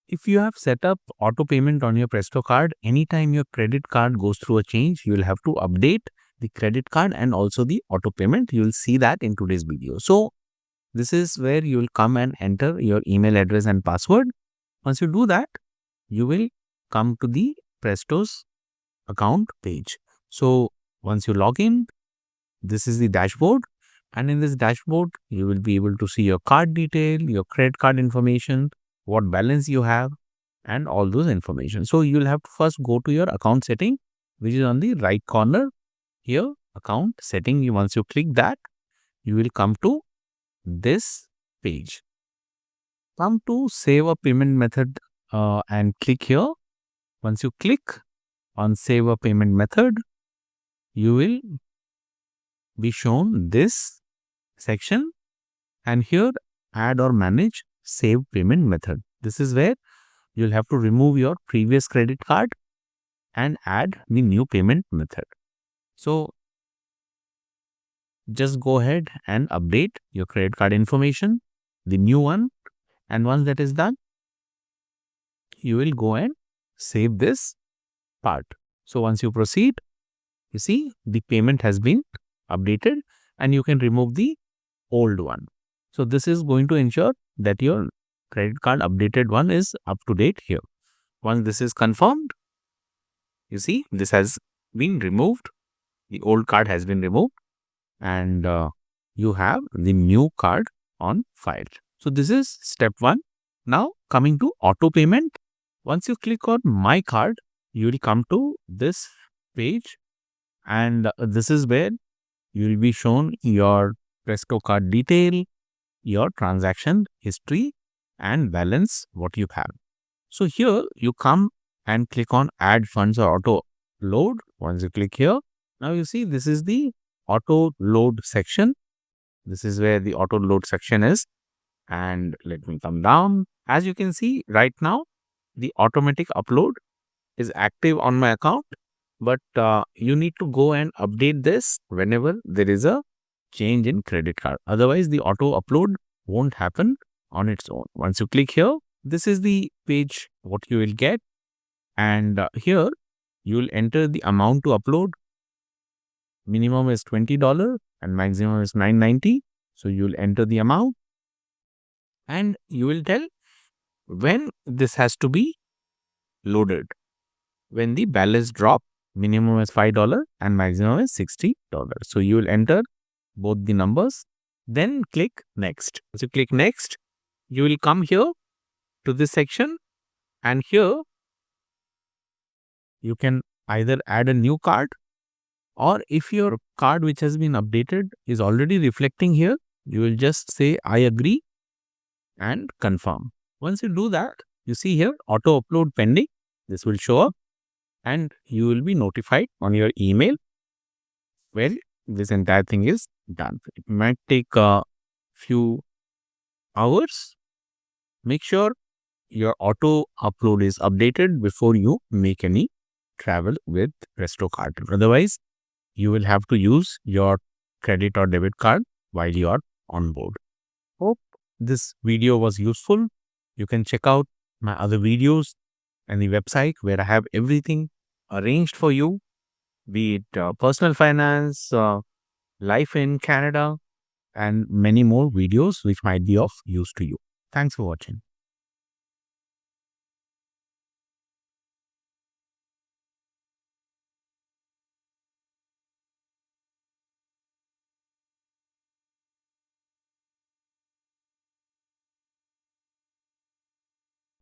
if you have set up auto payment on your Presto card, anytime your credit card goes through a change, you will have to update the credit card and also the auto payment. You will see that in today's video. So this is where you will come and enter your email address and password. Once you do that, you will come to the Presto's account page. So once you log in, this is the dashboard, and in this dashboard you will be able to see your card detail, your credit card information, what balance you have, and all those information. So you'll have to first go to your account setting, which is on the right corner here, account setting. Once you click that, you will come to this page. Come to save a payment method and click here. Once you click on save a payment method, you will be shown this section, and here add or manage save payment method. This is where you'll have to remove your previous credit card and add the new payment method. So just go ahead and update your credit card information, the new one, and once that is done, you will go and save this part. So once you proceed, you see the payment has been updated and you can remove the old one. So this is going to ensure that your credit card updated one is up to date here. Once this is confirmed, you see this has been removed. The old card has been removed and you have the new card on file. So this is step 1. Now coming to auto payment. Once you click on my card, you will come to this page, and this is where you will be shown your Presto card detail, your transaction history, and balance what you have. So here you come and click on add funds or auto load. Once you click here, now you see this is the auto load section. This is where the auto load section is. And let me come down. As you can see right now, the automatic upload is active on my account, but you need to go and update this whenever there is a change in credit card. Otherwise, the auto upload won't happen on its own. Once you click here, this is the page what you will get, and here you will enter the amount to upload. Minimum is $20 and maximum is $9.90. So you will enter the amount and you will tell when this has to be loaded. When the balance drop, minimum is $5 and maximum is $60. So you will enter both the numbers, then click next. Once you click next, you will come here to this section, and here you can either add a new card, or if your card which has been updated is already reflecting here, you will just say I agree and confirm. Once you do that, you see here auto upload pending. This will show up and you will be notified on your email where this entire thing is done. It might take a few hours. Make sure your auto upload is updated before you make any travel with Presto card. Otherwise, you will have to use your credit or debit card while you are on board. Hope this video was useful. You can check out my other videos and the website where I have everything arranged for you, be it personal finance, life in Canada, and many more videos which might be of use to you. Thanks for watching.